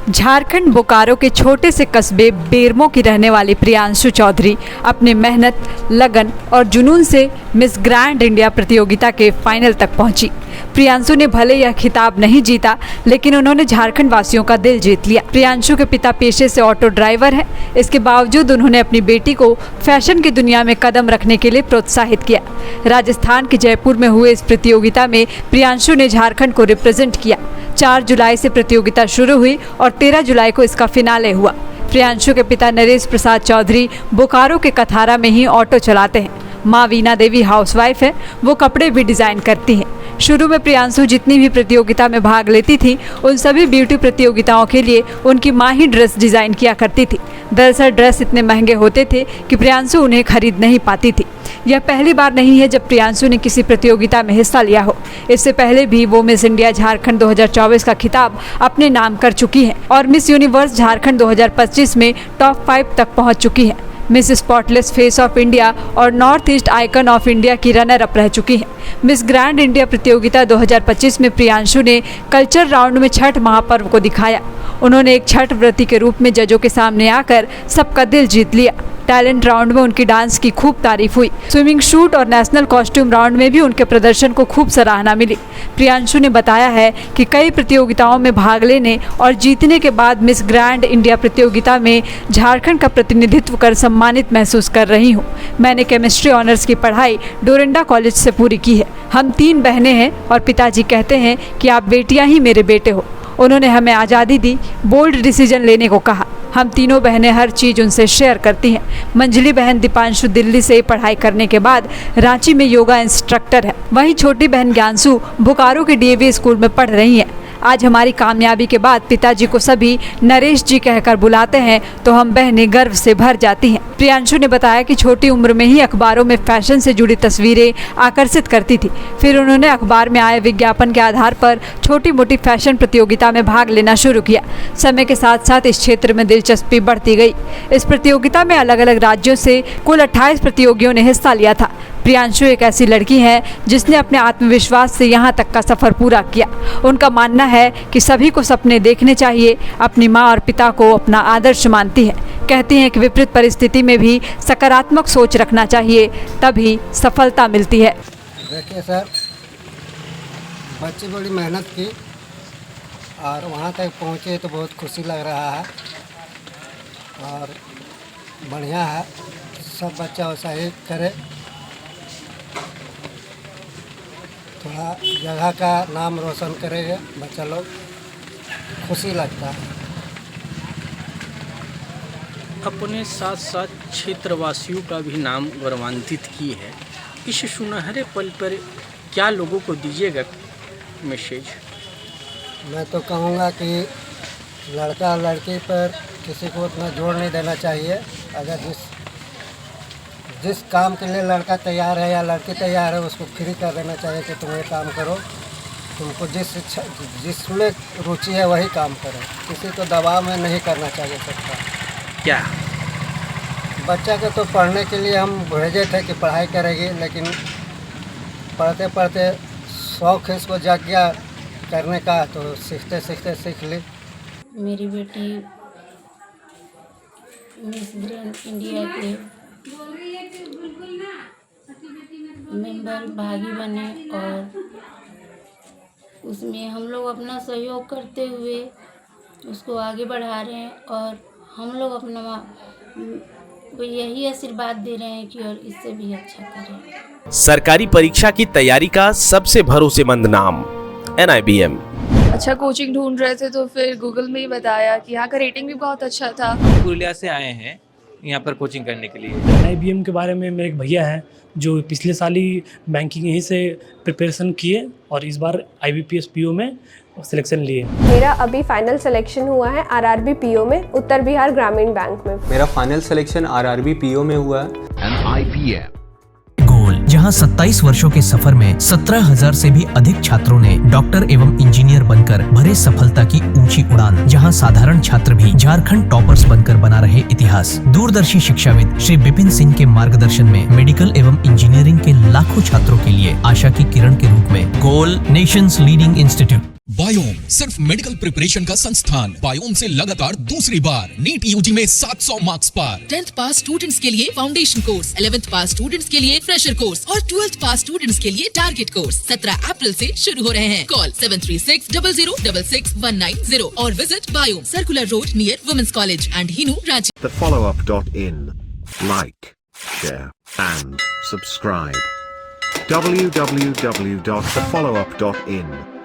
झारखंड बोकारो के छोटे से कस्बे बेरमो की रहने वाली प्रियांशु चौधरी अपनी मेहनत, लगन और जुनून से मिस ग्रैंड इंडिया प्रतियोगिता के फाइनल तक पहुंची। प्रियांशु ने भले यह खिताब नहीं जीता, लेकिन उन्होंने झारखंड वासियों का दिल जीत लिया। प्रियांशु के पिता पेशे से ऑटो ड्राइवर हैं। इसके बावजूद उन्होंने अपनी बेटी को फैशन की दुनिया में कदम रखने के लिए प्रोत्साहित किया। राजस्थान के जयपुर में हुए इस प्रतियोगिता में प्रियांशु ने झारखंड को रिप्रेजेंट किया। 4 जुलाई से प्रतियोगिता शुरू हुई और 13 जुलाई को इसका फिनाले हुआ। प्रियांशु के पिता नरेश प्रसाद चौधरी बोकारो के कथारा में ही ऑटो चलाते हैं। माँ वीना देवी हाउसवाइफ है, वो कपड़े भी डिजाइन करती हैं। शुरू में प्रियांशु जितनी भी प्रतियोगिता में भाग लेती थी, उन सभी ब्यूटी प्रतियोगिताओं के लिए उनकी माँ ही ड्रेस डिजाइन किया करती थी। दरअसल ड्रेस इतने महंगे होते थे कि प्रियांशु उन्हें खरीद नहीं पाती थी। यह पहली बार नहीं है जब प्रियांशु ने किसी प्रतियोगिता में हिस्सा लिया हो। इससे पहले भी वो मिस इंडिया झारखंड 2024 का खिताब अपने नाम कर चुकी हैं और मिस यूनिवर्स झारखंड 2025 में टॉप 5 तक पहुंच चुकी हैं। Miss spotless face of India और north east icon of India की रनर अप रह चुकी हैं। मिस ग्रैंड इंडिया प्रतियोगिता 2025 में प्रियांशु ने कल्चर राउंड में छठ महापर्व को दिखाया। उन्होंने एक छठ व्रती के रूप में जजों के सामने आकर सबका दिल जीत लिया। टैलेंट राउंड में उनकी डांस की खूब तारीफ हुई। स्विमिंग शूट और नेशनल कॉस्ट्यूम राउंड में भी उनके प्रदर्शन को खूब सराहना मिली। प्रियांशु ने बताया है कि कई प्रतियोगिताओं में भाग लेने और जीतने के बाद मिस ग्रैंड इंडिया प्रतियोगिता में झारखंड का प्रतिनिधित्व कर सम्मानित महसूस कर रही हूँ। मैंने केमिस्ट्री ऑनर्स की पढ़ाई डोरंडा कॉलेज से पूरी की है। हम 3 बहनें हैं और पिताजी कहते हैं कि आप बेटियां ही मेरे बेटे हो। उन्होंने हमें आज़ादी दी, बोल्ड डिसीजन लेने को कहा। हम तीनों बहनें हर चीज़ उनसे शेयर करती हैं। मंजली बहन दीपांशु दिल्ली से पढ़ाई करने के बाद रांची में योगा इंस्ट्रक्टर है। वहीं छोटी बहन ज्ञानसु बोकारो के डीएवी स्कूल में पढ़ रही हैं। आज हमारी कामयाबी के बाद पिताजी को सभी नरेश जी कहकर बुलाते हैं तो हम बहनें गर्व से भर जाती हैं। प्रियांशु ने बताया कि छोटी उम्र में ही अखबारों में फैशन से जुड़ी तस्वीरें आकर्षित करती थी। फिर उन्होंने अखबार में आए विज्ञापन के आधार पर छोटी मोटी फैशन प्रतियोगिता में भाग लेना शुरू किया। समय के साथ साथ इस क्षेत्र में दिलचस्पी बढ़ती गई। इस प्रतियोगिता में अलग अलग राज्यों से कुल 28 प्रतियोगियों ने हिस्सा लिया था। प्रियांशु एक ऐसी लड़की है जिसने अपने आत्मविश्वास से यहाँ तक का सफ़र पूरा किया। उनका मानना है कि सभी को सपने देखने चाहिए। अपनी माँ और पिता को अपना आदर्श मानती है। कहती हैं कि विपरीत परिस्थिति में भी सकारात्मक सोच रखना चाहिए, तभी सफलता मिलती है। देखिए सर, बच्चे बड़ी मेहनत की और वहाँ तक पहुँचे तो बहुत खुशी लग रहा है और बढ़िया है। सब बच्चा वैसा ही करे, थोड़ा जगह का नाम रोशन करेगा बच्चा लोग, खुशी लगता है। अपने साथ साथ क्षेत्रवासियों का भी नाम गौरवान्वित की है। इस सुनहरे पल पर क्या लोगों को दीजिएगा मैसेज? मैं तो कहूँगा कि लड़का लड़की पर किसी को उतना जोर नहीं देना चाहिए। अगर जिस काम के लिए लड़का तैयार है या लड़की तैयार है, उसको फ्री कर देना चाहिए कि तुम ये काम करो। तुमको जिसमें रुचि है वही काम करो। किसी को दबाव में नहीं करना चाहिए सकता। क्या बच्चा को तो पढ़ने के लिए हम भेजे थे कि पढ़ाई करेगी, लेकिन पढ़ते पढ़ते शौक़ इसको जाग गया करने का, तो सीखते सीखते सीख ली। मेरी बेटी मिस ग्रैंड इंडिया के मेंबर भागी बने और उसमें हम लोग अपना सहयोग करते हुए उसको आगे बढ़ा रहे हैं और हम लोग अपना को यही आशीर्वाद दे रहे हैं कि और इससे भी अच्छा करें। सरकारी परीक्षा की तैयारी का सबसे भरोसेमंद नाम NIBM। अच्छा कोचिंग ढूंढ रहे थे तो फिर गूगल में ही बताया कि यहाँ का रेटिंग भी बहुत अच्छा था। पुरुलिया से आए हैं यहाँ पर कोचिंग करने के लिए। NIBM के बारे में मेरे एक भैया हैं जो पिछले साल ही बैंकिंग यहीं से प्रिपरेशन किए और इस बार IBPS PO में सिलेक्शन लिए। मेरा अभी फाइनल सिलेक्शन हुआ है RRB PO में, उत्तर बिहार ग्रामीण बैंक में। मेरा फाइनल सिलेक्शन RRB PO में हुआ है। गोल, जहां 27 वर्षों के सफर में 17,000 से भी अधिक छात्रों ने डॉक्टर एवं इंजीनियर बनकर भरे सफलता की ऊंची उड़ान। जहां साधारण छात्र भी झारखंड टॉपर्स बनकर बना रहे इतिहास। दूरदर्शी शिक्षाविद श्री विपिन सिंह के मार्गदर्शन में मेडिकल एवं इंजीनियरिंग के लाखों छात्रों के लिए आशा की किरण के रूप में गोल नेशंस लीडिंग इंस्टीट्यूट। बायोम सिर्फ मेडिकल प्रिपरेशन का संस्थान। बायोम से लगातार दूसरी बार नीट यूजी में 700 मार्क्स पार। 10th पास स्टूडेंट्स के लिए फाउंडेशन कोर्स, 11th पास स्टूडेंट्स के लिए फ्रेशर कोर्स और 12th पास स्टूडेंट्स के लिए टारगेट कोर्स 17 अप्रैल से शुरू हो रहे हैं। कॉल 7360066190 और visit Biome, circular road near women's college and Hinoo, Ranchi. thefollowup.in. Like, share and subscribe. www.thefollowup.in